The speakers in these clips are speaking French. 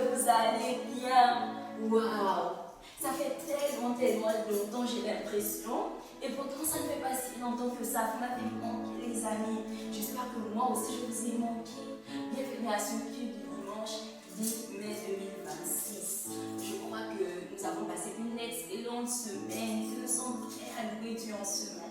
vous allez bien. Waouh! Ça fait tellement longtemps, j'ai l'impression. Et pourtant, ça ne fait pas si longtemps que ça. Vous m'avez manqué, les amis. J'espère que moi aussi, je vous ai manqué. Bienvenue à ce culte du dimanche 10 mai 2026. Je crois que nous avons passé une excellente semaine. Que nous sommes prêts à louer Dieu en ce matin.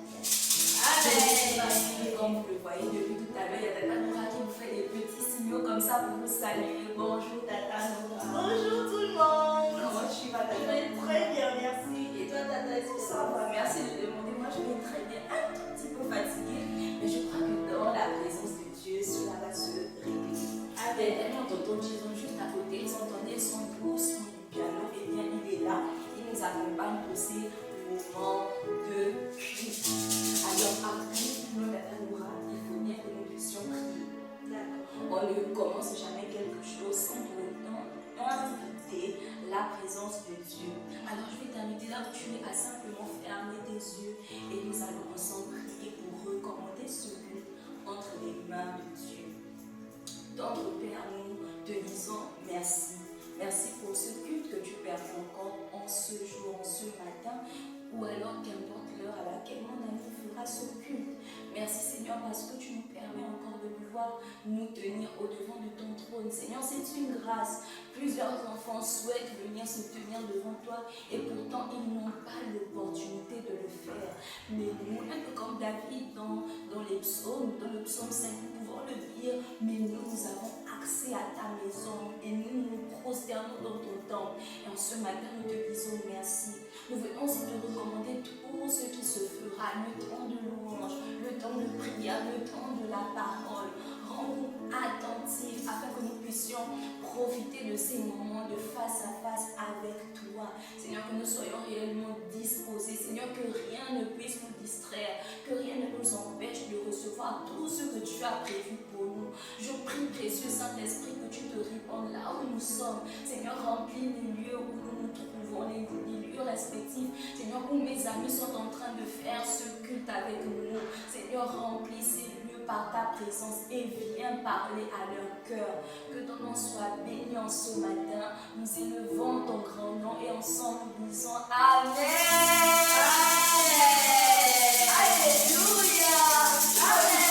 Amen. Comme vous le voyez depuis tout à l'heure, il y a Tata Nora qui vous fait des petits signaux comme ça pour vous saluer. Bonjour Tata Nora. Bonjour tout le monde. Comment tu vas Tata? Je vais très bien, merci. Et toi Tata, est-ce que ça va? Merci de demander. Moi je vais très bien, un tout petit peu fatiguée, mais je crois que dans la présence de Dieu, cela va se régler. Avec tellement tonton Jason juste à côté, ils entendaient son doux son du piano, et bien il est là, il nous accompagne pour ces moments de culte. Alors après le Tata Nora, il faut bien que nous puissions prier. On ne commence jamais quelque chose sans pour autant inviter la présence de Dieu. Alors je vais t'inviter là où tu es à simplement fermer tes yeux et nous allons ensemble prier pour recommander ce culte entre les mains de Dieu. Notre Père, nous te disons merci. Merci pour ce culte que tu permets encore en ce jour, en ce matin, ou alors qu'importe l'heure à laquelle mon ami fera ce culte. Merci Seigneur parce que tu nous permets encore de pouvoir nous tenir au-devant de ton trône. Seigneur, c'est une grâce. Plusieurs enfants souhaitent venir se tenir devant toi et pourtant ils n'ont pas l'opportunité de le faire. Mais nous, un peu comme David dans les psaumes, dans le psaume 5, nous pouvons le dire, mais nous avons accès à ta maison et nous nous prosternons dans ton temple. Et en ce matin, nous te disons merci. Nous venons aussi te recommander tout ce qui se fera, le temps de louange, le temps de prière, le temps de la parole. Rends-nous attentifs afin que nous puissions profiter de ces moments de face à face avec toi. Seigneur, que nous soyons réellement disposés. Seigneur, que rien ne puisse nous distraire, que rien ne nous empêche de recevoir tout ce que tu as prévu pour nous. Je prie, précieux Saint-Esprit, que tu te répandes là où nous sommes. Seigneur, remplis les lieux où nous nous trouvons, les lieux respectifs. Seigneur, où mes amis sont en train de faire ce culte avec nous. Seigneur, remplis ces lieux par ta présence et viens parler à leur cœur. Que ton nom soit béni en ce matin. Nous élevons ton grand nom et ensemble nous disons Amen. Amen. Alléluia. Amen.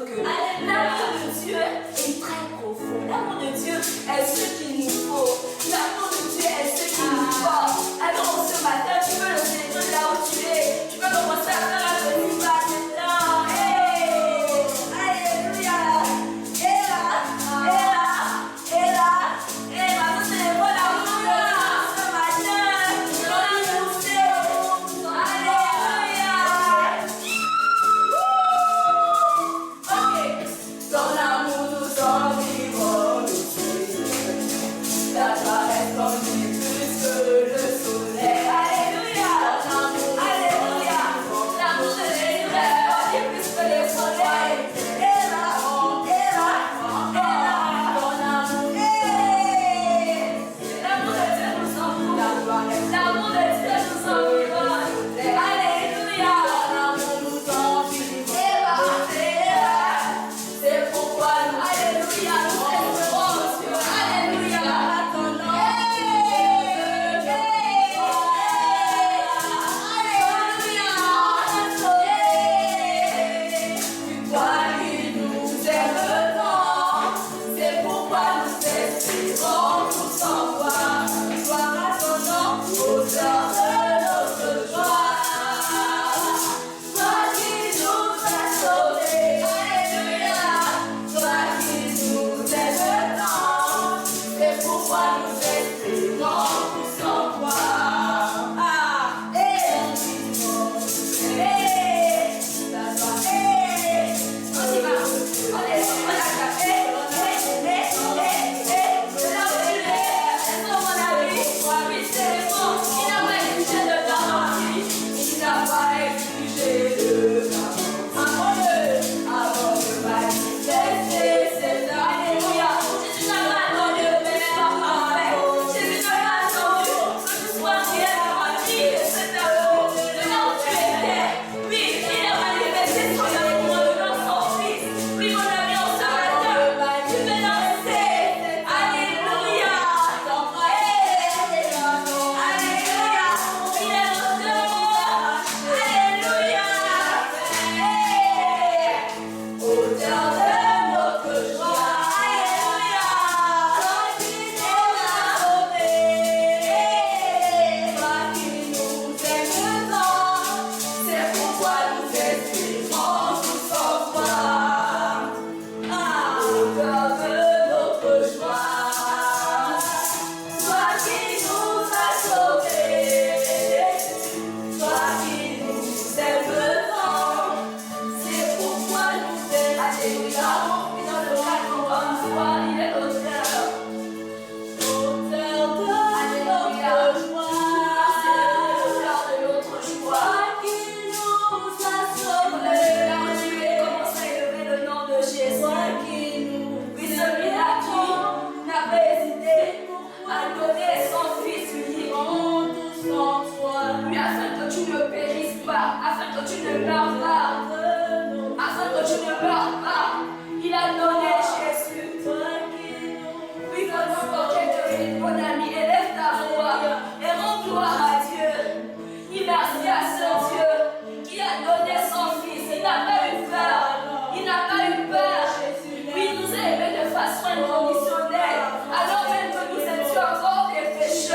que l'amour de Dieu est très profond. L'amour de Dieu est ce qu'il nous faut. L'amour de Dieu est ce qu'il nous faut. Alors ce matin, tu peux le célébrer là où tu es. Tu peux commencer à faire un petit pas maintenant. Hey! Alléluia! Et là, et là, et là, et là, nous célébrons l'amour de Dieu ce matin. Alléluia! Ok. Dans l'amour, nous sommes vivants, nous sommes. La joie répandue plus que le soleil. Alléluia! Alléluia! L'amour de Jésus répandue plus que le soleil. Et là, et là, et là, dans l'amour. L'amour de Dieu nous sommes. L'amour de Dieu nous sommes vivants. Alléluia! L'amour nous sommes vivants. Et là, c'est pourquoi nous, alléluia, nous célébrons Dieu. Alléluia! Inconditionnelle, alors même que nous étions encore des pécheurs.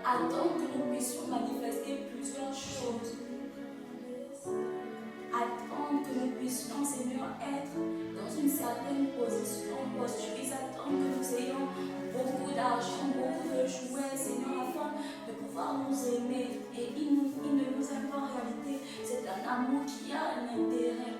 Attendre que nous puissions manifester plusieurs choses. Attendre que nous puissions, Seigneur, être dans une certaine position, posture. Ils attendent que nous ayons beaucoup d'argent, beaucoup de jouets, Seigneur, afin de pouvoir nous aimer. Et ils ne nous aiment pas en réalité. C'est un amour qui a un intérêt.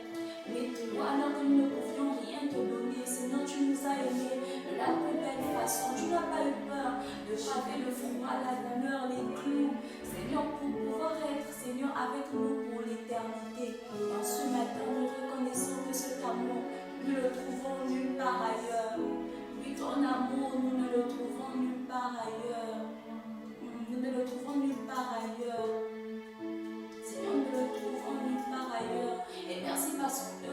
Mais toi, alors que nous ne pouvions rien te donner, Seigneur, tu nous as aimés de la plus belle façon. Tu n'as pas eu peur de braver le froid, la douleur, les clous. Seigneur, pour pouvoir être, Seigneur, avec nous pour l'éternité. En ce matin, nous reconnaissons que cet amour, nous le trouvons nulle part ailleurs. Oui, ton amour, nous ne le trouvons nulle part ailleurs. Nous ne le trouvons nulle part ailleurs. Seigneur, nous le trouvons nulle part ailleurs. Et merci parce que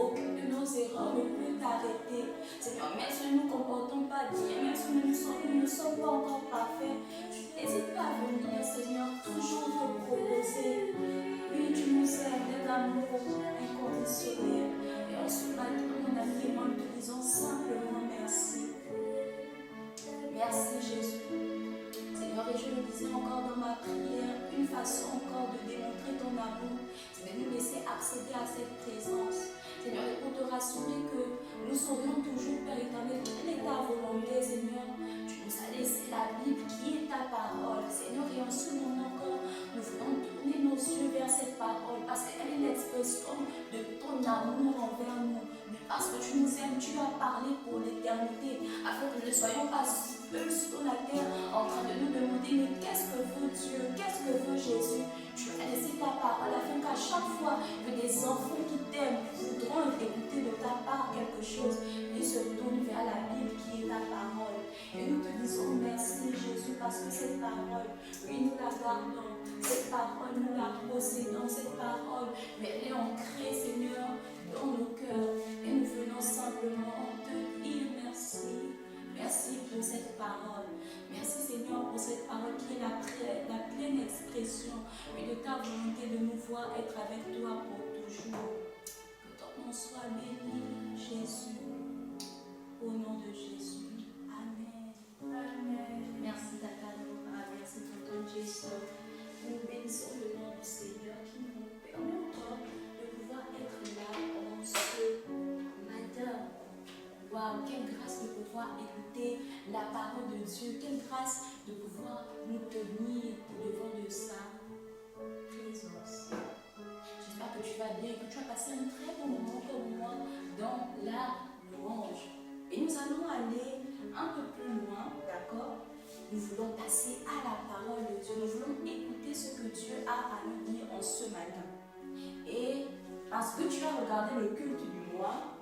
aucune de nos erreurs ne peut t'arrêter. Seigneur, même si nous ne nous comportons pas bien, même si nous ne sommes pas encore parfaits, tu n'hésites pas à venir, Seigneur, toujours te proposer. Oui, tu nous aimes d'un amour inconditionnel. Et en ce matin, mon ami et moi, nous te disons simplement merci. Merci, Jésus. Seigneur, et je le disais encore dans ma prière, une façon encore de démontrer ton amour, c'est de nous laisser accéder à cette présence. Seigneur, et pour te rassurer que nous saurions toujours, Père éternel, quelle est ta volonté, Seigneur. Tu nous as laissé la Bible qui est ta parole. Seigneur, et en ce moment encore, nous voulons tourner nos yeux vers cette parole parce qu'elle est l'expression de ton amour envers nous. Mais parce que tu nous aimes, tu as parlé pour l'éternité, afin que nous ne soyons pas seuls sur la terre en train de nous demander mais qu'est-ce que veut Dieu, qu'est-ce que veut Jésus. Tu as laissé ta parole afin qu'à chaque fois que des enfants qui t'aiment voudront écouter de ta part quelque chose, ils se tournent vers la Bible qui est ta parole. Et nous te disons merci Jésus parce que cette parole, oui, nous la gardons, cette parole, nous la possédons, cette parole, mais elle est ancrée, Seigneur, dans nos cœurs. Et nous venons simplement te dire merci. Merci pour cette parole. Merci Seigneur pour cette parole qui est la pleine expression de ta volonté de nous voir être avec toi pour toujours. Que ton nom soit béni, Jésus. Au nom de Jésus. Amen. Amen. Merci Tata Laura. Merci Tonton Jésus. Nous bénissons le nom du Seigneur qui nous permet encore de pouvoir être là en ce matin. Waouh, quelle grâce de pouvoir écouter la parole de Dieu. Quelle grâce de pouvoir nous tenir devant de sa présence. J'espère que tu vas bien et que tu as passé un très bon moment comme moi dans la louange. Et nous allons aller un peu plus loin, d'accord? Nous voulons passer à la parole de Dieu. Nous voulons écouter ce que Dieu a à nous dire en ce matin. Et parce que tu as regardé le culte du mois,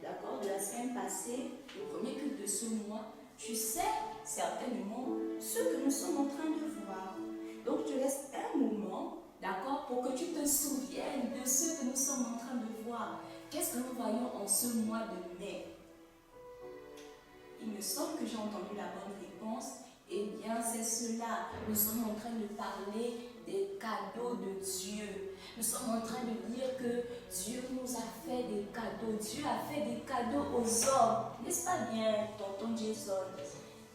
d'accord, de la semaine passée, le premier culte de ce mois, tu sais certainement ce que nous sommes en train de voir. Donc, je te laisse un moment, d'accord, pour que tu te souviennes de ce que nous sommes en train de voir. Qu'est-ce que nous voyons en ce mois de mai? Il me semble que j'ai entendu la bonne réponse. Eh bien, c'est cela. Nous sommes en train de parler des cadeaux de Dieu. Nous sommes en train de dire que Dieu nous a fait des cadeaux. Dieu a fait des cadeaux aux hommes. N'est-ce pas bien, tonton Jason?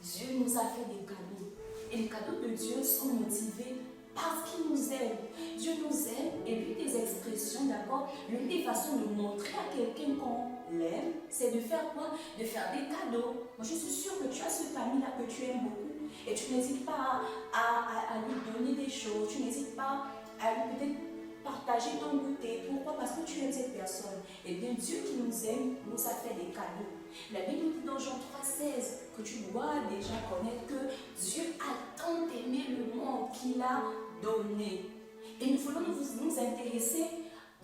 Dieu nous a fait des cadeaux. Et les cadeaux de Dieu sont motivés parce qu'il nous aime. Dieu nous aime. Et puis des expressions, d'accord? L'une des façons de montrer à quelqu'un qu'on l'aime, c'est de faire quoi? De faire des cadeaux. Moi, je suis sûre que tu as ce ami-là que tu aimes beaucoup. Et tu n'hésites pas à lui donner des choses. Tu n'hésites pas à lui peut-être partager ton goûter. Pourquoi? Parce que tu aimes cette personne. Eh bien, Dieu qui nous aime nous a fait des cadeaux. La Bible nous dit dans Jean 3,16 que tu dois déjà connaître que Dieu a tant aimé le monde qu'il a donné. Et nous voulons nous intéresser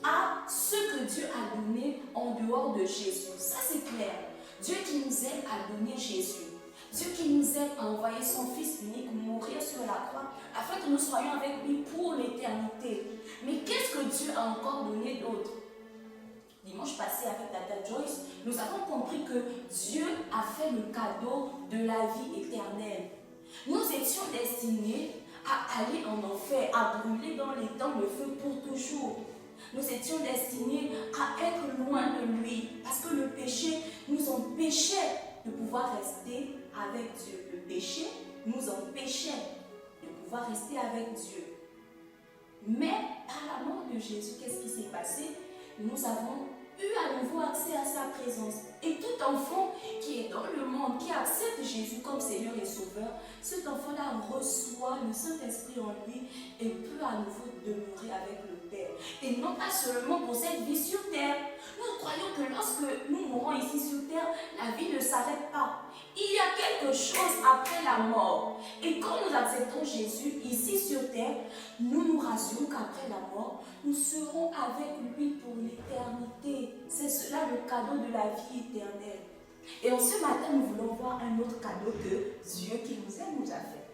à ce que Dieu a donné en dehors de Jésus. Ça, c'est clair. Dieu qui nous aime a donné Jésus. Dieu qui nous aime a envoyé son Fils unique mourir sur la croix afin que nous soyons avec lui pour l'éternité. Mais qu'est-ce que Dieu a encore donné d'autre? Dimanche passé avec Tata Joyce, nous avons compris que Dieu a fait le cadeau de la vie éternelle. Nous étions destinés à aller en enfer, à brûler dans les temps de feu pour toujours. Nous étions destinés à être loin de lui parce que le péché nous empêchait de pouvoir rester avec Dieu. Le péché nous empêchait de pouvoir rester avec Dieu. Mais par la mort de Jésus, qu'est-ce qui s'est passé? Nous avons eu à nouveau accès à sa présence. Et tout enfant qui est dans le monde, qui accepte Jésus comme Seigneur et Sauveur, cet enfant-là reçoit le Saint-Esprit en lui et peut à nouveau demeurer avec le Père. Et non pas seulement pour cette vie sur terre. Nous croyons que lorsque nous mourons ici sur terre, la vie ne s'arrête pas. Il y a quelque chose après la mort. Et quand nous acceptons Jésus ici sur terre, nous nous rassurons qu'après la mort, nous serons avec lui pour l'éternité. C'est cela le cadeau de la vie éternelle. Et en ce matin, nous voulons voir un autre cadeau que Dieu qui nous aime nous a fait.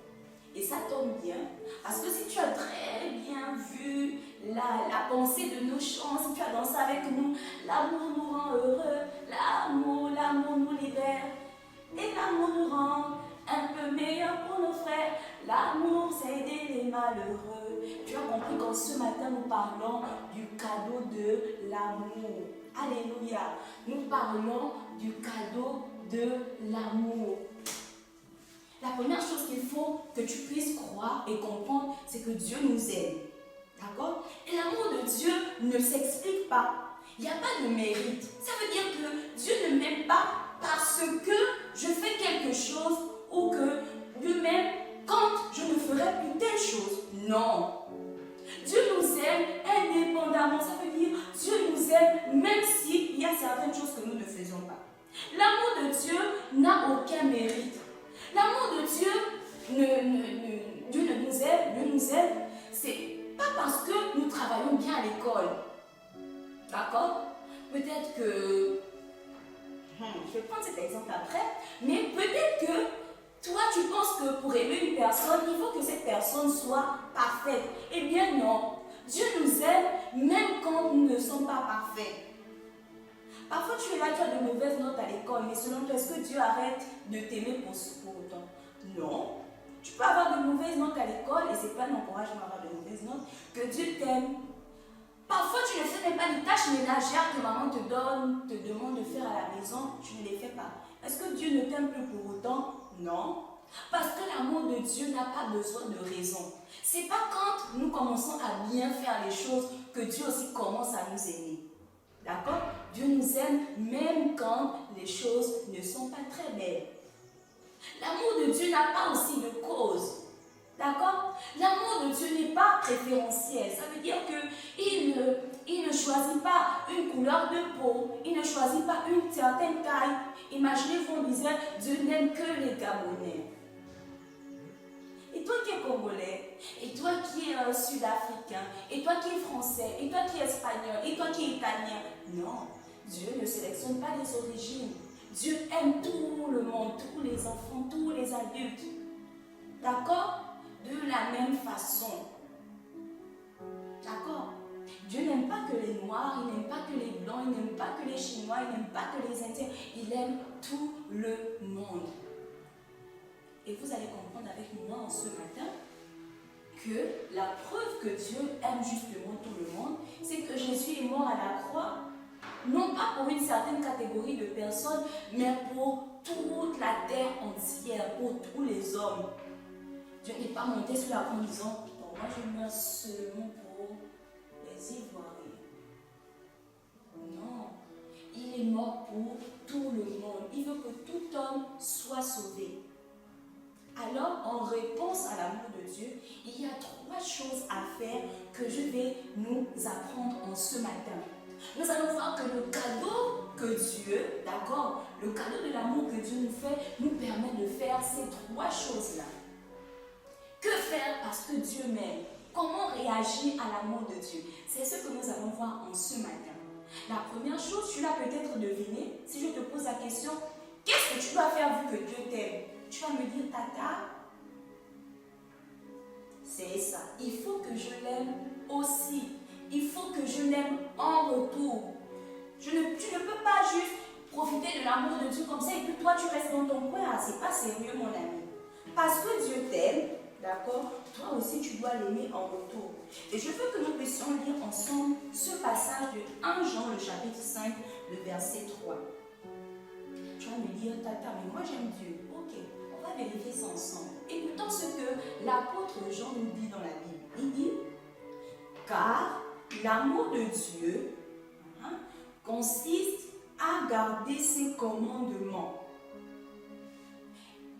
Et ça tombe bien, parce que si tu as très bien vu la pensée de nos chants, si tu as dansé avec nous, l'amour nous rend heureux, l'amour nous libère, et l'amour nous rend un peu meilleur pour nos frères. L'amour, c'est aider les malheureux. Tu as compris qu'en ce matin, nous parlons du cadeau de l'amour. Alléluia. Nous parlons du cadeau de l'amour. La première chose qu'il faut que tu puisses croire et comprendre, c'est que Dieu nous aime. D'accord? Et l'amour de Dieu ne s'explique pas. Il n'y a pas de mérite. Ça veut dire que Dieu ne m'aime pas parce que je fais quelque chose ou que Dieu m'aime quand je ne ferai plus telle chose. Non. Dieu nous aime indépendamment. Ça veut dire Dieu nous aime même s'il y a certaines choses que nous ne faisons pas. L'amour de Dieu n'a aucun mérite. L'amour de Dieu, Dieu nous aime, c'est pas parce que nous travaillons bien à l'école. D'accord? Peut-être que, je vais prendre cet exemple après, mais peut-être que toi tu penses que pour aimer une personne, il faut que cette personne soit parfaite. Eh bien non, Dieu nous aime même quand nous ne sommes pas parfaits. Parfois tu es là, tu as de mauvaises notes à l'école, mais selon toi, est-ce que Dieu arrête de t'aimer pour autant? Non. Tu peux avoir de mauvaises notes à l'école, et ce n'est pas un encouragement à avoir de mauvaises notes, que Dieu t'aime. Parfois tu ne fais même pas les tâches ménagères que maman te demande de faire à la maison, tu ne les fais pas. Est-ce que Dieu ne t'aime plus pour autant? Non. Parce que l'amour de Dieu n'a pas besoin de raison. Ce n'est pas quand nous commençons à bien faire les choses que Dieu aussi commence à nous aimer. D'accord? Dieu nous aime même quand les choses ne sont pas très belles. L'amour de Dieu n'a pas aussi de cause. D'accord? L'amour de Dieu n'est pas préférentiel. Ça veut dire qu'il ne choisit pas une couleur de peau. Il ne choisit pas une certaine taille. Imaginez-vous, on disait, Dieu n'aime que les Gabonais. Et toi qui es Congolais, et toi qui es Sud-Africain, et toi qui es Français, et toi qui es Espagnol, et toi qui es Italien. Non, Dieu ne sélectionne pas les origines. Dieu aime tout le monde, tous les enfants, tous les adultes. D'accord? De la même façon. D'accord? Dieu n'aime pas que les Noirs, il n'aime pas que les Blancs, il n'aime pas que les Chinois, il n'aime pas que les Indiens. Il aime tout le monde. Et vous allez comprendre avec moi en ce matin que la preuve que Dieu aime justement tout le monde, c'est que Jésus est mort à la croix, non pas pour une certaine catégorie de personnes, mais pour toute la terre entière, pour tous les hommes. Dieu n'est pas monté sur la croix en disant, bon, moi je meurs seulement pour les Ivoiriens. Non, il est mort pour tout le monde. Il veut que tout homme soit sauvé. Alors, en réponse à l'amour de Dieu, il y a 3 choses à faire que je vais nous apprendre en ce matin. Nous allons voir que le cadeau que Dieu, d'accord, le cadeau de l'amour que Dieu nous fait, nous permet de faire ces 3 choses-là. Que faire parce que Dieu m'aime? Comment réagir à l'amour de Dieu? C'est ce que nous allons voir en ce matin. La première chose, tu l'as peut-être deviné, si je te pose la question, qu'est-ce que tu dois faire vu que Dieu t'aime? Tu vas me dire, Tata, c'est ça. Il faut que je l'aime aussi. Il faut que je l'aime en retour. Tu ne peux pas juste profiter de l'amour de Dieu comme ça et puis toi tu restes dans ton coin. Ah, c'est pas sérieux mon ami. Parce que Dieu t'aime, d'accord, toi aussi tu dois l'aimer en retour. Et je veux que nous puissions lire ensemble ce passage de 1 Jean, le chapitre 5, le verset 3. Tu vas me dire, Tata, mais moi j'aime Dieu. Ok, on va vérifier ça ensemble. Écoutons ce que l'apôtre Jean nous dit dans la Bible. Il dit, car l'amour de Dieu consiste à garder ses commandements.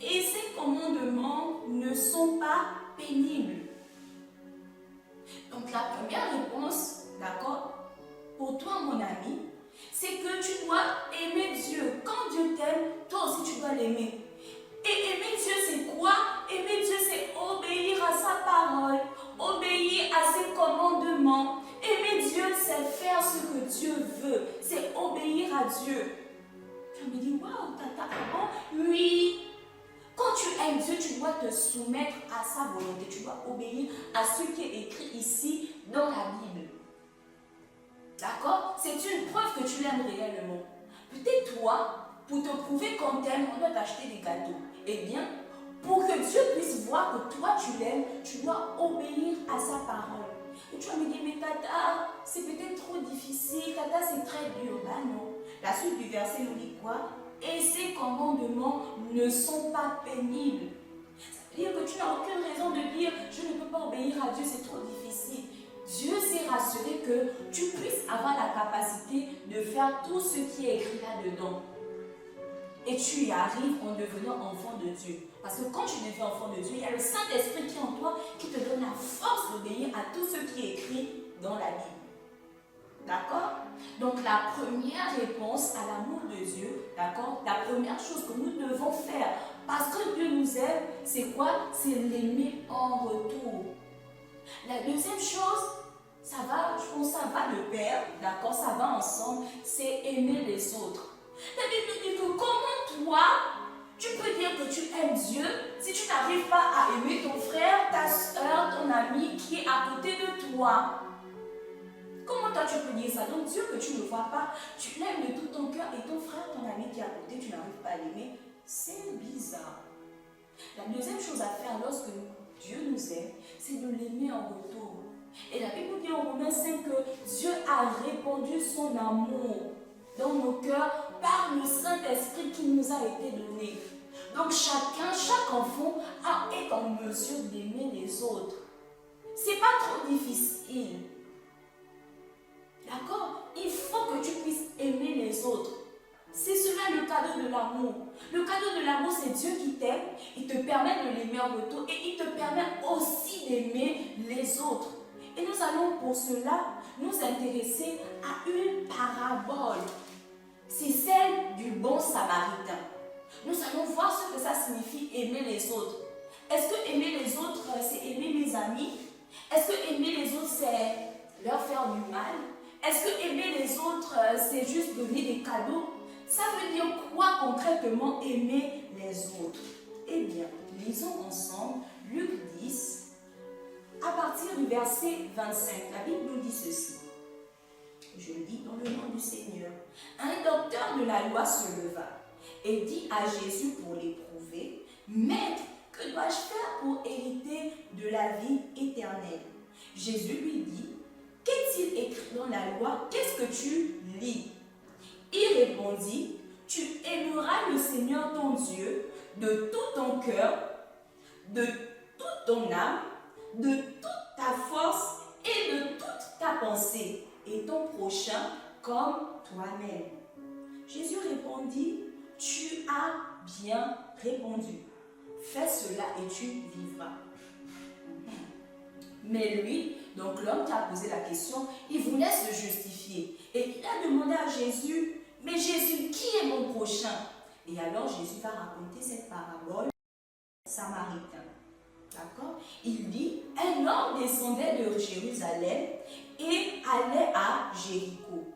Et ces commandements ne sont pas pénibles. Donc la première réponse, d'accord, pour toi mon ami, c'est que tu dois aimer Dieu. Quand Dieu t'aime, toi aussi tu dois l'aimer. Et aimer Dieu, c'est quoi? Aimer Dieu, c'est obéir à sa parole, obéir à ses commandements. Aimer Dieu, c'est faire ce que Dieu veut, c'est obéir à Dieu. Tu me dis, waouh, Tata, ah bon? Oui. Quand tu aimes Dieu, tu dois te soumettre à sa volonté, tu dois obéir à ce qui est écrit ici dans la Bible. D'accord? C'est une preuve que tu l'aimes réellement. Peut-être toi, pour te prouver qu'on t'aime, on doit t'acheter des gâteaux. Eh bien, pour que Dieu puisse voir que toi tu l'aimes, tu dois obéir à sa parole. Et tu vas me dire, mais Tata, c'est peut-être trop difficile, Tata, c'est très dur. Ben non. La suite du verset nous dit quoi? Et ces commandements ne sont pas pénibles. Ça veut dire que tu n'as aucune raison de dire, je ne peux pas obéir à Dieu, c'est trop difficile. Dieu s'est rassuré que tu puisses avoir la capacité de faire tout ce qui est écrit là-dedans. Et tu y arrives en devenant enfant de Dieu. Parce que quand tu deviens enfant de Dieu, il y a le Saint-Esprit qui est en toi, qui te donne la force d'obéir à tout ce qui est écrit dans la Bible. D'accord? Donc la première réponse à l'amour de Dieu, d'accord? La première chose que nous devons faire, parce que Dieu nous aime, c'est quoi? C'est l'aimer en retour. La deuxième chose, ça va, je pense que ça va de pair, d'accord? Ça va ensemble, c'est aimer les autres. La Bible dit que comment toi, tu peux dire que tu aimes Dieu si tu n'arrives pas à aimer ton frère, ta soeur, ton ami qui est à côté de toi? Comment toi tu peux dire ça? Donc Dieu que tu ne vois pas, tu l'aimes de tout ton cœur et ton frère, ton ami qui est à côté, tu n'arrives pas à l'aimer. C'est bizarre. La deuxième chose à faire lorsque Dieu nous aime, c'est de l'aimer en retour. Et la Bible dit en Romains 5 que Dieu a répandu son amour dans nos cœurs par le Saint-Esprit qui nous a été donné. Donc chaque enfant est en mesure d'aimer les autres. C'est pas trop difficile. D'accord? Il faut que tu puisses aimer les autres. C'est cela le cadeau de l'amour. Le cadeau de l'amour, c'est Dieu qui t'aime. Il te permet de l'aimer en retour et il te permet aussi d'aimer les autres. Et nous allons pour cela nous intéresser à une parabole. C'est celle du bon samaritain. Nous allons voir ce que ça signifie aimer les autres. Est-ce que aimer les autres, c'est aimer mes amis? Est-ce que aimer les autres, c'est leur faire du mal? Est-ce que aimer les autres, c'est juste donner des cadeaux? Ça veut dire quoi concrètement aimer les autres? Eh bien, lisons ensemble Luc 10, à partir du verset 25. La Bible nous dit ceci. Je le dis dans le nom du Seigneur. Un docteur de la loi se leva et dit à Jésus pour l'éprouver, « Maître, que que dois-je faire pour hériter de la vie éternelle? Jésus lui dit, qu'est-il écrit dans la loi? Qu'est-ce que tu lis? Il répondit, tu aimeras le Seigneur ton Dieu de tout ton cœur, de toute ton âme, de toute ta force et de toute ta pensée, et ton prochain comme toi-même. Jésus répondit, tu as bien répondu. Fais cela et tu vivras. Mais lui, donc l'homme qui a posé la question, il voulait se justifier. Et il a demandé à Jésus, mais Jésus, qui est mon prochain? Et alors Jésus va raconter cette parabole samaritain. D'accord? Il dit, un homme descendait de Jérusalem et allait à Jéricho.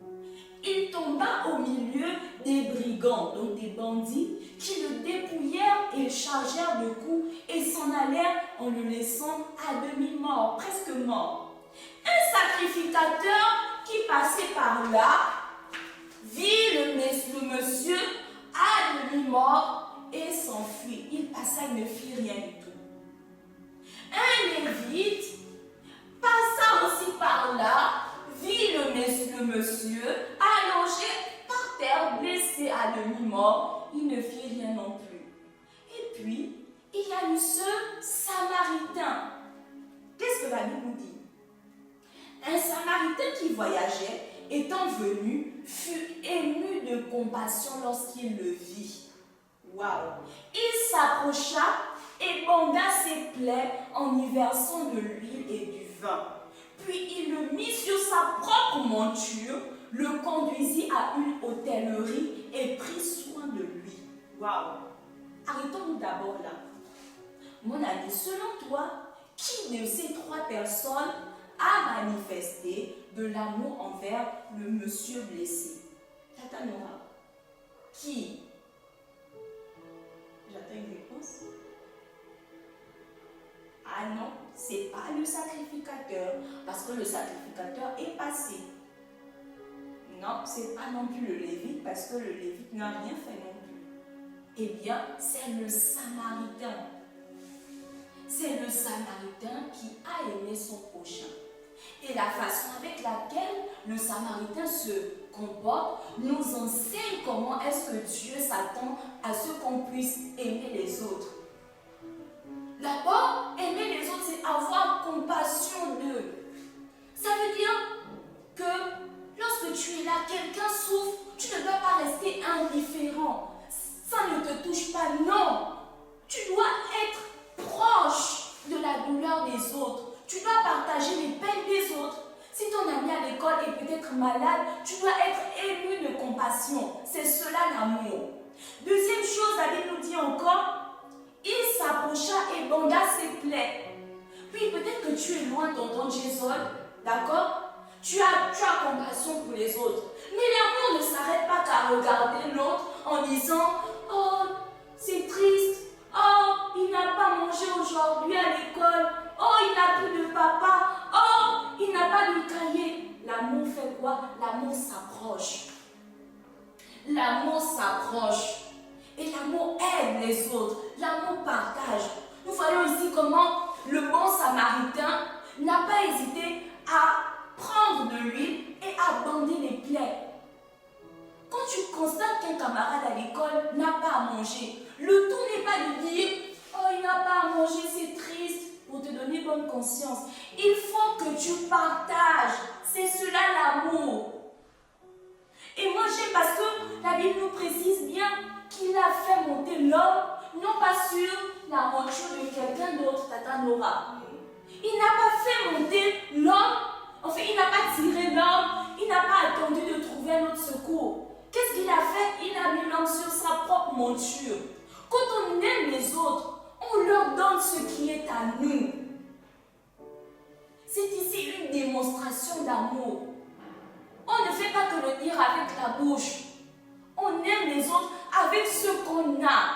Il tomba au milieu des brigands, donc des bandits, qui le dépouillèrent et le chargèrent de coups et s'en allèrent en le laissant à demi-mort, presque mort. Un sacrificateur qui passait par là vit le monsieur à demi-mort et s'enfuit. Il passa, il ne fit rien du tout. Un lévite passa aussi par là, vit le monsieur allongé par terre, blessé à demi-mort, il ne fit rien non plus. Et puis, il y a eu ce Samaritain. Qu'est-ce que la Bible nous dit? Un Samaritain qui voyageait, étant venu, fut ému de compassion lorsqu'il le vit. Waouh! Il s'approcha et banda ses plaies en y versant de l'huile et du vin. Puis il le mit sur sa propre monture, le conduisit à une hôtellerie et prit soin de lui. Waouh! Arrêtons-nous d'abord là. Mon ami, selon toi, qui de ces trois personnes a manifesté de l'amour envers le monsieur blessé? Tata Nora. Qui? J'attends une réponse. Ah non, c'est pas le sacrificateur, parce que le sacrificateur est passé. Non, c'est pas non plus le lévite, parce que le lévite n'a rien fait non plus. Eh bien, c'est le Samaritain. C'est le Samaritain qui a aimé son prochain. Et la façon avec laquelle le Samaritain se comporte nous enseigne comment est-ce que Dieu s'attend à ce qu'on puisse aimer les autres. D'abord, aimer les autres, c'est avoir compassion d'eux. Ça veut dire que lorsque tu es là, quelqu'un souffre, tu ne dois pas rester indifférent. Ça ne te touche pas, non. Tu dois être proche de la douleur des autres. Tu dois partager les peines des autres. Si ton ami à l'école est peut-être malade, tu dois être ému de compassion. C'est cela l'amour. Deuxième chose, la Bible nous dit encore, il s'approcha et banda ses plaies. Puis peut-être que tu es loin d'entendre Jésus, d'accord? Tu as compassion pour les autres. Mais l'amour ne s'arrête pas qu'à regarder l'autre en disant, oh, c'est triste. Oh, il n'a pas mangé aujourd'hui à l'école. Oh, il n'a plus de papa. Oh, il n'a pas de cahier. L'amour fait quoi? L'amour s'approche. L'amour s'approche. Et l'amour aide les autres. L'amour partage. Nous voyons ici comment le bon Samaritain n'a pas hésité à prendre de l'huile et à bander les plaies. Quand tu constates qu'un camarade à l'école n'a pas à manger, le tout n'est pas de dire « Oh, il n'a pas à manger, c'est triste » pour te donner bonne conscience. Il faut que tu partages. C'est cela l'amour. Et moi j'aime parce que la Bible nous précise bien qu'il a fait monter l'homme, non pas sur la monture de quelqu'un d'autre, Tata Nora. Il n'a pas fait monter l'homme, enfin il n'a pas tiré l'homme, il n'a pas attendu de trouver un autre secours. Qu'est-ce qu'il a fait? Il a mis l'homme sur sa propre monture. Quand on aime les autres, on leur donne ce qui est à nous. C'est ici une démonstration d'amour. On ne fait pas que le dire avec la bouche. On aime les autres avec ce qu'on a.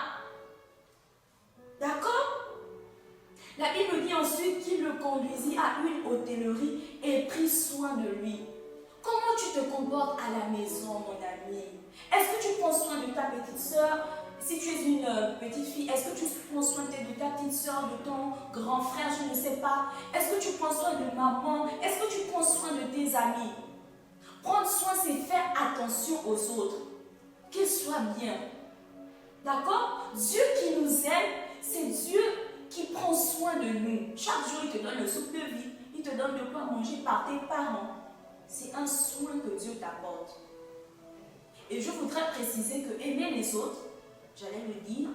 D'accord? La Bible dit ensuite qu'il le conduisit à une hôtellerie et prit soin de lui. Comment tu te comportes à la maison, mon ami? Est-ce que tu prends soin de ta petite soeur? Si tu es une petite fille, est-ce que tu prends soin de ta petite soeur, de ton grand frère, je ne sais pas. Est-ce que tu prends soin de maman? Est-ce que tu prends soin de tes amis? Prendre soin, c'est faire attention aux autres. Qu'ils soient bien. D'accord? Dieu qui nous aime, c'est Dieu qui prend soin de nous. Chaque jour, il te donne le souffle de vie. Il te donne de quoi manger par tes parents. C'est un soin que Dieu t'apporte. Et je voudrais préciser que aimer les autres, j'allais le dire,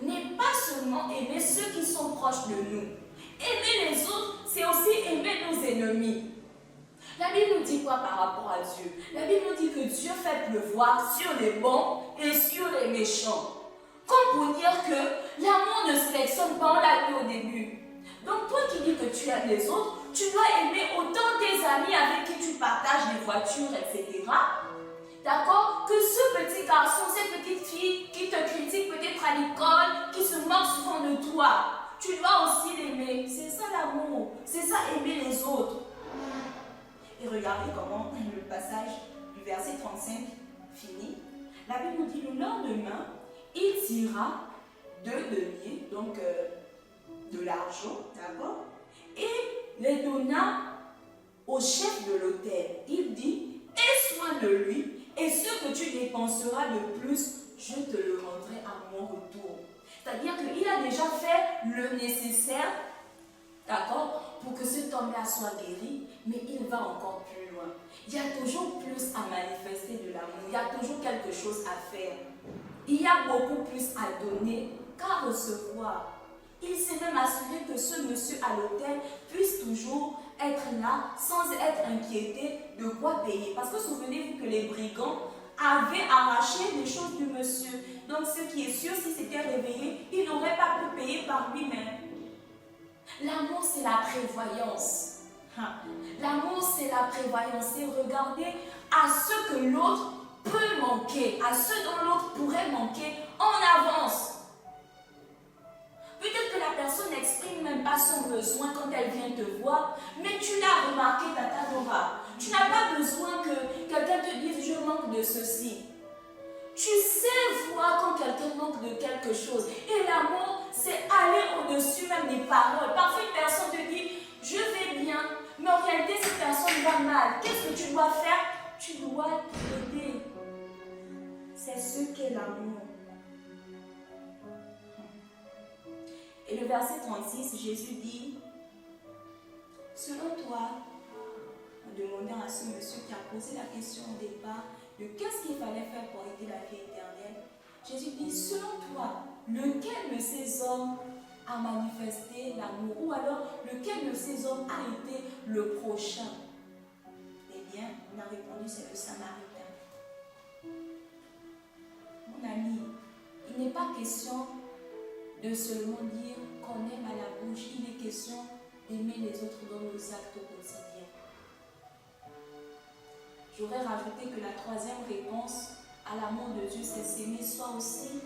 n'est pas seulement aimer ceux qui sont proches de nous. Aimer les autres, c'est aussi aimer nos ennemis. La Bible nous dit quoi par rapport à Dieu? La Bible nous dit que Dieu fait pleuvoir sur les bons et sur les méchants. Comme pour dire que l'amour ne sélectionne pas, on l'a dit au début. Donc toi qui dis que tu aimes les autres, tu dois aimer autant tes amis avec qui tu partages les voitures, etc. D'accord? Que ce petit garçon, cette petite fille qui te critique peut-être à l'école, qui se moque souvent de toi, tu dois aussi l'aimer. C'est ça l'amour. C'est ça aimer les autres. Et regardez comment le passage du verset 35 finit. La Bible nous dit le lendemain, il tira 2 deniers, donc de l'argent, d'accord, et les donna au chef de l'hôtel. Il dit, aie soin de lui, et ce que tu dépenseras de plus, je te le rendrai à mon retour. C'est-à-dire qu'il a déjà fait le nécessaire, d'accord, pour que cet homme-là soit guéri, mais il va encore plus loin. Il y a toujours plus à manifester de l'amour, il y a toujours quelque chose à faire. Il y a beaucoup plus à donner qu'à recevoir. Il s'est même assuré que ce monsieur à l'hôtel puisse toujours être là sans être inquiété de quoi payer. Parce que souvenez-vous que les brigands avaient arraché les choses du monsieur. Donc ce qui est sûr, s'il s'était réveillé, il n'aurait pas pu payer par lui-même. L'amour, c'est la prévoyance. L'amour, c'est la prévoyance. C'est regarder à ce que l'autre peut manquer, à ce dont l'autre pourrait manquer en avance. Peut-être que la personne n'exprime même pas son besoin quand elle vient te voir, mais tu l'as remarqué, Tata Nora. Tu n'as pas besoin que quelqu'un te dise « je manque de ceci ». Tu sais voir quand quelqu'un manque de quelque chose. Et l'amour, c'est aller au-dessus même des paroles. Parfois, une personne te dit « je vais bien », mais en réalité, cette personne va mal. Qu'est-ce que tu dois faire? Tu dois l'aider. C'est ce qu'est l'amour. Et le verset 36, Jésus dit, selon toi, en demandant à ce monsieur qui a posé la question au départ de qu'est-ce qu'il fallait faire pour aider la vie éternelle, Jésus dit, selon toi, lequel de ces hommes a manifesté l'amour? Ou alors, lequel de ces hommes a été le prochain? Eh bien, on a répondu, c'est le Samaritain. Mon ami, il n'est pas question de seulement dire qu'on aime à la bouche, il est question d'aimer les autres dans nos actes quotidiens. J'aurais rajouté que la troisième réponse à l'amour de Dieu, c'est s'aimer soi aussi.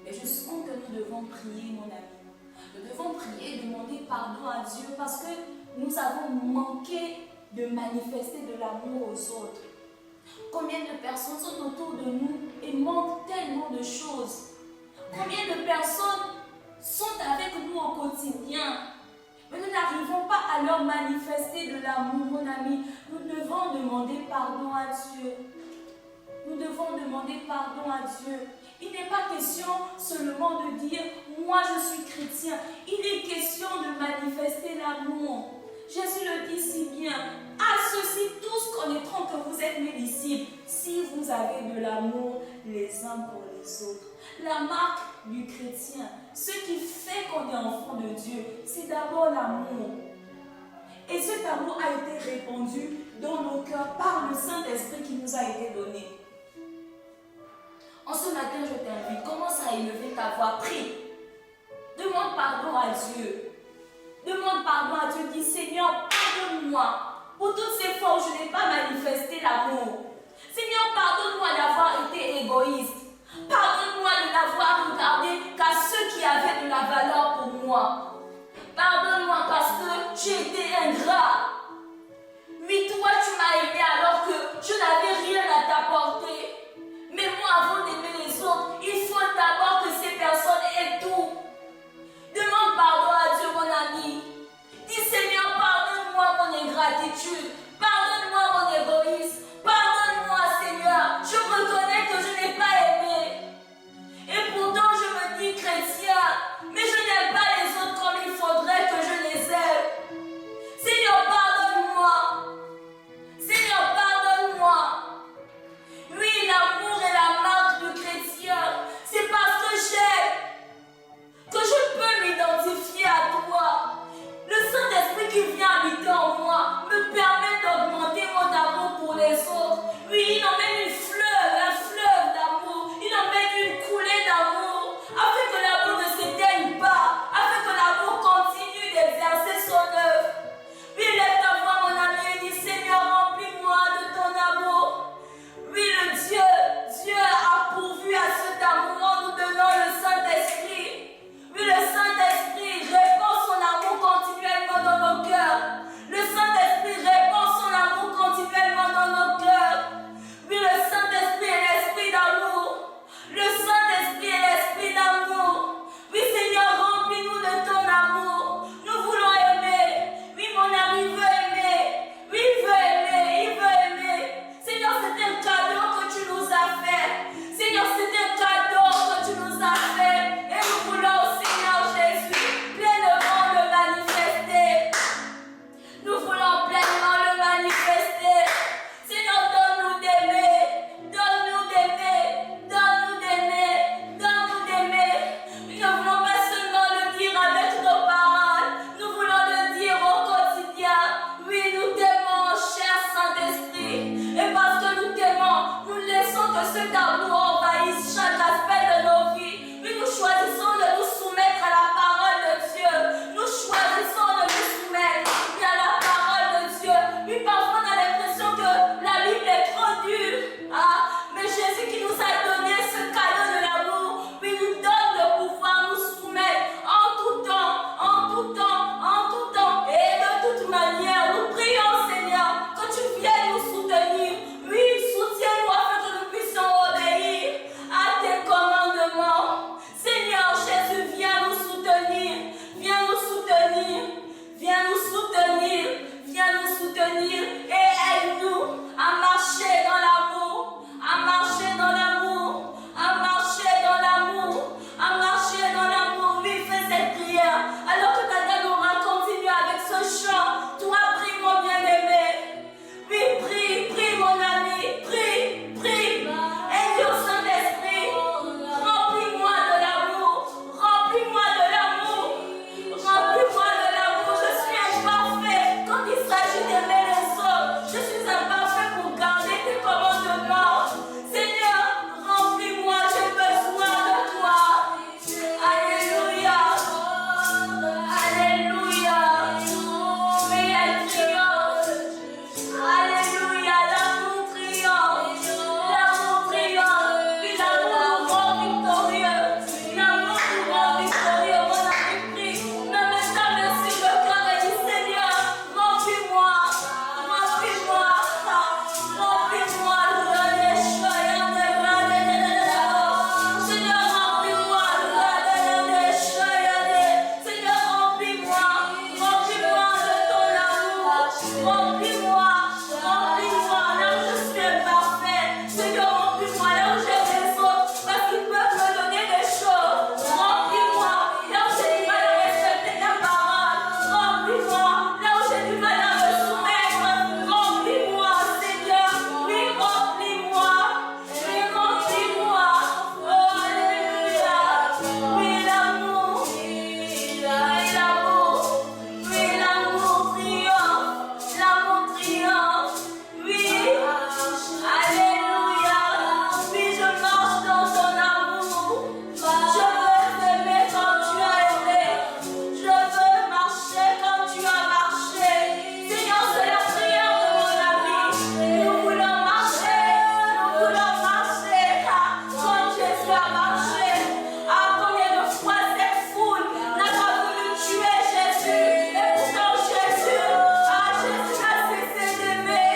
Mais je sens que nous devons prier, mon ami. Nous devons prier et demander pardon à Dieu parce que nous avons manqué de manifester de l'amour aux autres. Combien de personnes sont autour de nous et manquent tellement de choses? Combien de personnes sont avec nous au quotidien, mais nous n'arrivons pas à leur manifester de l'amour, mon ami. Nous devons demander pardon à Dieu. Nous devons demander pardon à Dieu. Il n'est pas question seulement de dire « moi je suis chrétien ». Il est question de manifester l'amour. Jésus le dit si bien. À ceux-ci tous connaîtront que vous êtes mes disciples si vous avez de l'amour les uns pour les autres. La marque du chrétien, ce qui fait qu'on est enfant de Dieu, c'est d'abord l'amour. Et cet amour a été répandu dans nos cœurs par le Saint-Esprit qui nous a été donné. En ce matin, je t'invite, commence à élever ta voix, prie. Demande pardon à Dieu. Demande pardon à Dieu, dis Seigneur, pardonne-moi pour toutes ces fois où je n'ai pas manifesté l'amour. Seigneur, pardonne-moi d'avoir été égoïste. Pardonne-moi de n'avoir regardé qu'à ceux qui avaient de la valeur pour moi. Pardonne-moi parce que j'ai été ingrat. Oui, toi, tu m'as aimé alors que je n'avais rien à t'apporter. Mais moi, avant d'aimer les autres, il faut d'abord venir et aide-nous à marcher dans l'amour, à marcher dans l'amour, à marcher dans l'amour, à marcher dans l'amour. Oui, fais cette prière. Alors que ta dame aura continué avec ce chant. Toi, prie mon bien-aimé. Oui, prie, prie mon ami, prie, prie. Et Dieu Saint-Esprit, remplis-moi de l'amour, remplis-moi de l'amour, remplis-moi de l'amour. Je suis imparfait quand il s'agit d'aimer les autres. Je suis imparfait pour garder tes commandements. Seigneur, remplis-moi, j'ai besoin de toi. Alléluia, alléluia. Oui, elle triomphe. Alléluia, l'amour triomphe, l'amour triomphe, puis l'amour rend victorieux, l'amour nous rend victorieux, mon ami prie, me mettant sur le cœur et dit Seigneur, remplis-moi, remplis-moi, remplis-moi, Seigneur, remplis-moi, Seigneur, remplis-moi, remplis-moi de ton amour, remplis-moi, remplis-moi là où je suis imparfait. Seigneur, remplis-moi là où j'ai des autres parce qu'ils peuvent me donner des choses. Remplis-moi là où j'ai du mal à respecter ta parole. Remplis-moi là où j'ai du mal à me soumettre. Remplis-moi, Seigneur. Oui, remplis-moi. Oui, remplis-moi. Oh, alléluia. Oui, l'amour. Oui, l'amour. Oui, l'amour triomphe. L'amour triomphe. Oui. Alléluia. Oui, je marche dans ton amour. Je veux t'aimer comme tu as aimé. Je veux marcher comme tu as marché. Seigneur, c'est la prière de mon ami. Nous voulons marcher. Nous voulons marcher comme Jésus a marché. Ah, combien de fois cette foule n'a pas voulu tuer Jésus. Et pourtant Jésus n'a cessé d'aimer.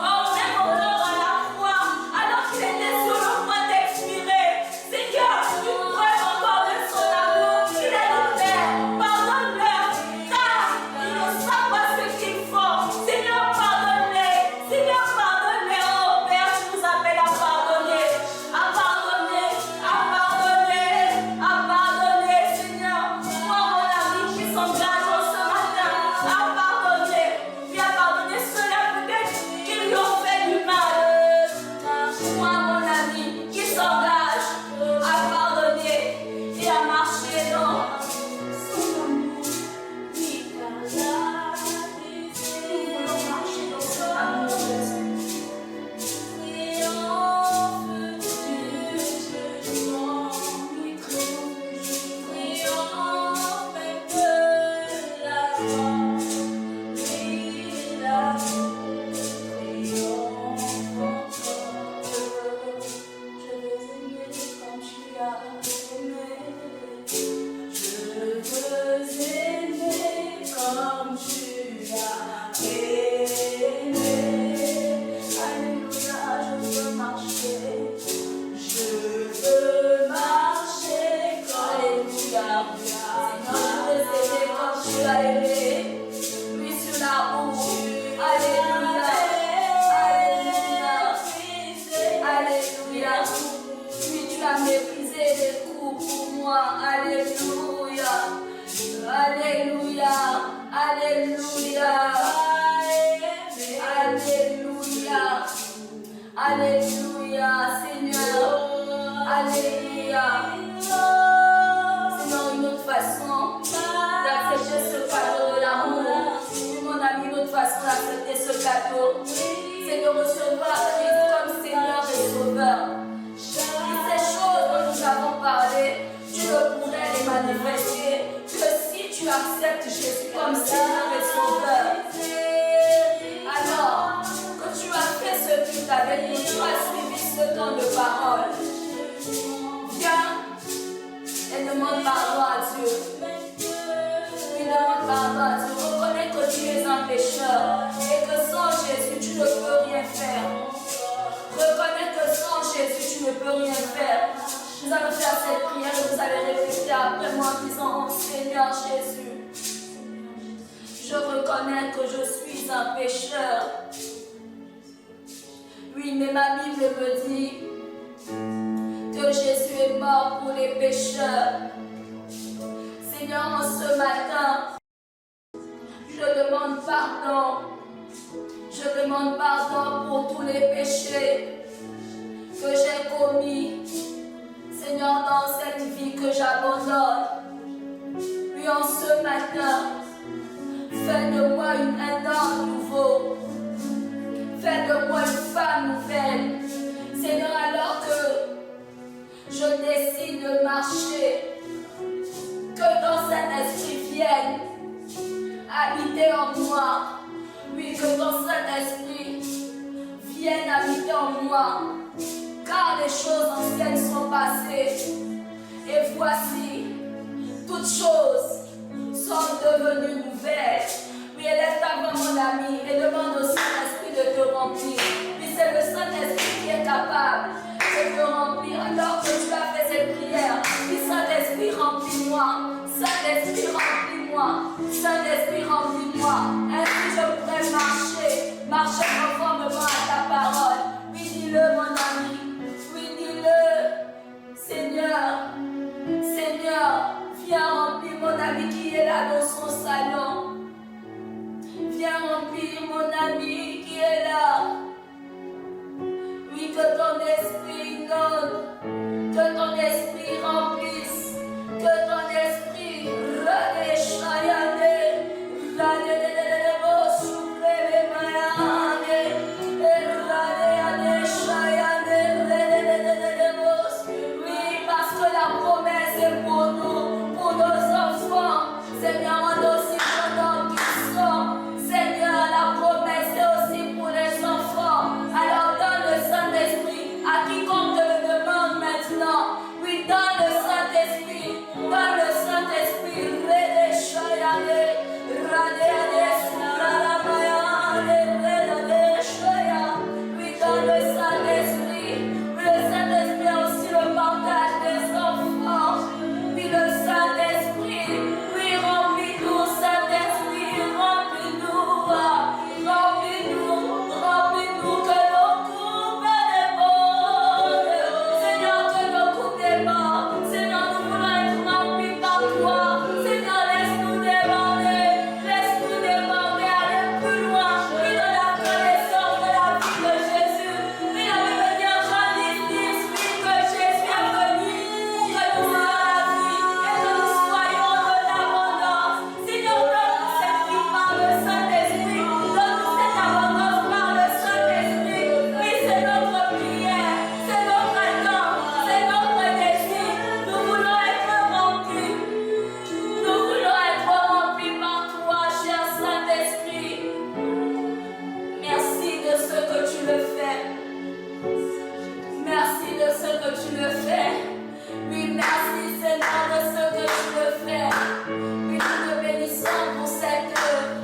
Oh, même encore à la croix, alors qu'il était sur le point d'expirer. Seigneur, une preuve encore de son amour. Il a dit, Père, pardonne-leur, car ils ne savent pas ce qu'ils font. Seigneur, pardonne-les. Seigneur, pardonne-les. Oh, Père, tu nous appelles à pardonner. À pardonner, à pardonner, à pardonner, Seigneur. Moi, mon ami qui s'engage ce matin, à pardonner. Puis à pardonner ceux-là peut-être qui lui ont fait du mal. Moi, mon ami qui s'engage à pardonner et à marcher dans son amour. Oui, nous voulons marcher dans son amour, Jésus. Oui, je veux aimer comme tu as aimé. Je veux aimer comme tu as aimé. Alléluia, je veux marcher. Je veux marcher comme tu as aimé. Seigneur, je veux aimer comme tu as aimé. Oui, sur la route. Alléluia. Alléluia. Alléluia. Oui, tu as méprisé les coups pour moi. Alléluia. Alléluia. Alléluia. Alléluia. Alléluia. Seigneur. Alléluia. Seigneur, une autre façon d'accepter ce cadeau de l'amour. Mon ami, une autre façon d'accepter ce cadeau, c'est de recevoir Christ comme Seigneur et Sauveur. Et ces choses dont nous avons parlé, tu ne pourrais les manifester que si tu acceptes Jésus comme Seigneur et Sauveur. Alors que tu as fait ce culte avec nous, tu as suivi ce temps de parole. Viens et demande pardon à Dieu. Oui, demande pardon à Dieu. Reconnais que tu es un pécheur et que sans Jésus, tu ne peux rien faire. Reconnais que sans Jésus, tu ne peux rien faire. Nous allons faire cette prière et vous allez répéter après moi en disant, Seigneur Jésus, Je reconnais que je suis un pécheur. Oui, mais ma Bible me dit que Jésus est mort pour les pécheurs. Seigneur, en ce matin, je demande pardon. Je demande pardon pour tous les péchés que j'ai commis. Seigneur, dans cette vie que j'abandonne. Oui, en ce matin, fais de moi un homme nouveau. Fais de moi une femme nouvelle. Seigneur, alors que je décide de marcher, que ton Saint-Esprit vienne habiter en moi. Oui, que ton Saint-Esprit vienne habiter en moi. Car les choses anciennes sont passées. Et voici, toutes choses sont devenues nouvelles. Oui, élève ta voix, mon ami, et demande au Saint-Esprit de te remplir. Oui, c'est le Saint-Esprit qui est capable de te remplir. Alors que tu as fait cette prière, oui, Saint-Esprit, remplis-moi. Saint-Esprit, remplis-moi. Saint-Esprit, remplis-moi. Ainsi je pourrais marcher conformément à ta parole. Oui, dis-le, mon ami. Oui, dis-le. Seigneur, viens remplir mon ami qui est là dans son salon. Viens remplir mon ami qui est là. Oui, que ton esprit inonde, que ton esprit remplisse, que ton esprit oui, parce que la promesse est pour nous, pour nos enfants. Seigneur, on aussi pour nos puissants. Seigneur, la promesse est aussi pour les enfants. Alors donne le Saint-Esprit à quiconque te le demande maintenant. Oui, donne le Saint-Esprit. Donne le Saint-Esprit. Oui, donne le Saint-Esprit. Oui, le Saint-Esprit a aussi le partage des enfants. Oui, le Saint-Esprit. Oui, remplis-nous, Saint-Esprit. Remplis-nous. Remplis-nous, que nos coupes débordent. Seigneur, que nos coupes débordent. Seigneur, nous voulons être remplis par toi. Seigneur, laisse-nous déborder. Laisse-nous déborder, aller plus loin. Oui, dans la connaissance de la vie de Jésus. Oui, la Bible dit en Jean 10, oui, que Jésus est venu pour que nous ayons la vie et que nous soyons de l'abondance. Seigneur, donne-nous cette vie par le Saint-Esprit. Donne-nous cette abondance par le Saint-Esprit. Oui, c'est notre prière, c'est notre attente, c'est notre désir. Nous voulons être remplis. Nous voulons être remplis par toi, cher Saint-Esprit. Merci de ce que tu le fais. Merci de ce que tu le fais. Oui, merci Seigneur de ce que tu le fais. Oui, nous te bénissons pour cette œuvre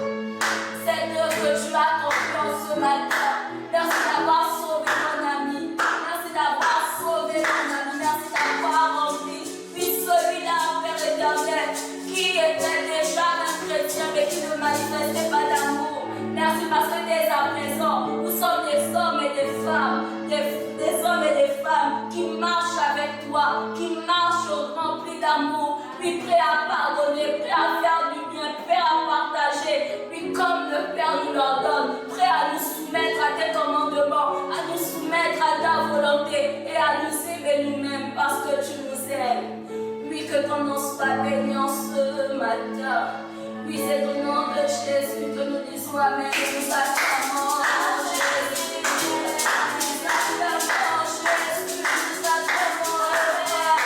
que tu as accomplie en ce matin. Merci d'avoir sauvé mon ami. Merci d'avoir sauvé mon ami. Merci d'avoir rempli. Oui, celui-là, Père éternel, qui était déjà un chrétien mais qui ne manifestait pas d'amour. Merci parce que dès à présent, nous sommes des hommes et des femmes, des hommes et des femmes qui marchent avec toi, qui marchent remplis d'amour, puis prêts à pardonner, prêts à faire du bien, prêts à partager, puis comme le Père nous l'ordonne, prêts à nous soumettre à tes commandements, à nous soumettre à ta volonté et à nous aimer nous-mêmes parce que tu nous aimes. Oui, que ton nom soit béni en ce matin. Oui, c'est au nom de Jésus que nous disons Amen. Nous acclamons Jésus. Nous acclamons Jésus. Nous acclamons le Père.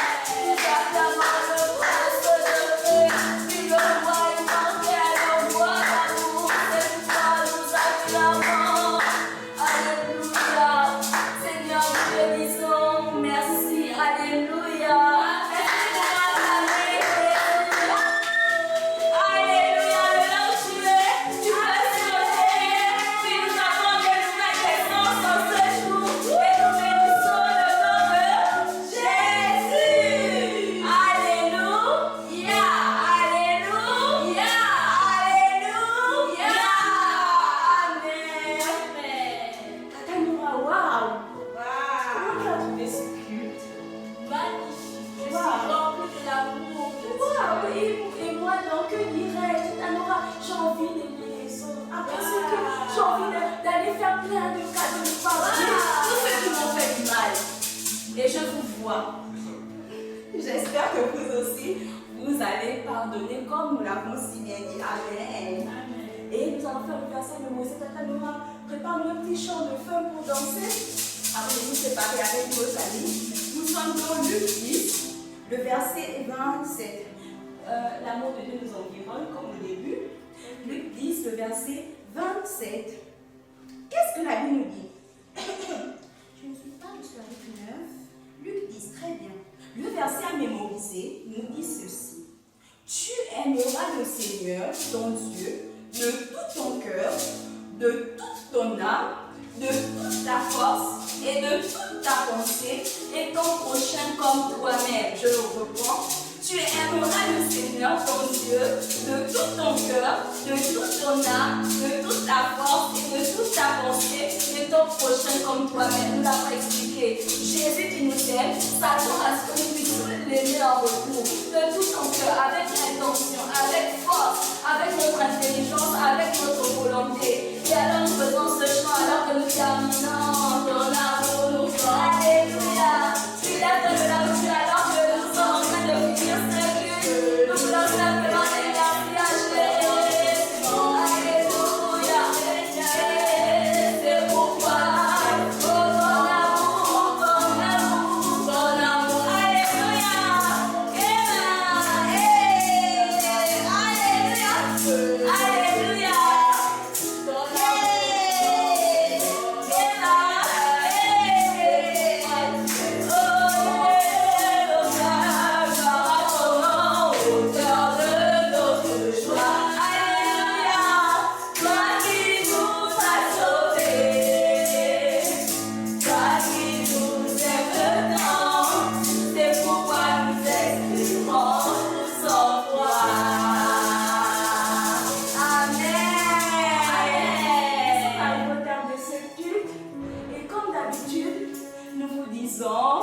Nous acclamons le Prince de paix. Oui, le roi immortel, le roi d'amour. C'est toi, nous acclamons. Alléluia. Seigneur, nous te disons merci. Alléluia. Alléluia, le là où tu es, tu peux se lever. J'espère que vous aussi, vous allez pardonner comme nous l'avons si bien dit. Amen. Et nous allons faire le verset mémorisé. Tata Noura, prépare-nous un petit chant de feu pour danser. Avant de nous séparer avec nos amis. Nous sommes dans Luc 10, le verset 27. L'amour de Dieu nous environne comme au début. Luc 10, le verset 27. Qu'est-ce que la Bible nous dit? Je ne suis pas, je suis avec 9. Luc 10, très bien. Le verset à mémoriser nous dit ceci. Tu aimeras le Seigneur, ton Dieu, de tout ton cœur, de toute ton âme, de toute ta force et de toute ta pensée, et ton prochain comme toi-même. Je le reprends. Tu aimeras le Seigneur, ton Dieu, de tout ton cœur, de toute ton âme, de toute ta force et de toute ta pensée, et ton prochain comme toi-même. Nous l'avons expliqué. Jésus qui nous aime, s'attend à ce que nous puissions l'aimer en retour. De tout ton cœur, avec intention, avec force, avec notre intelligence, avec notre volonté. Et alors nous faisons ce chant alors que nous terminons ton amour nous prend. Alléluia. Tu lèves de la rue alors que nous sommes en train de finir ce culte. Nous voulons simplement les garder à Jésus. Alléluia. C'est pourquoi ton amour. Alléluia. Alléluia. Nous vous disons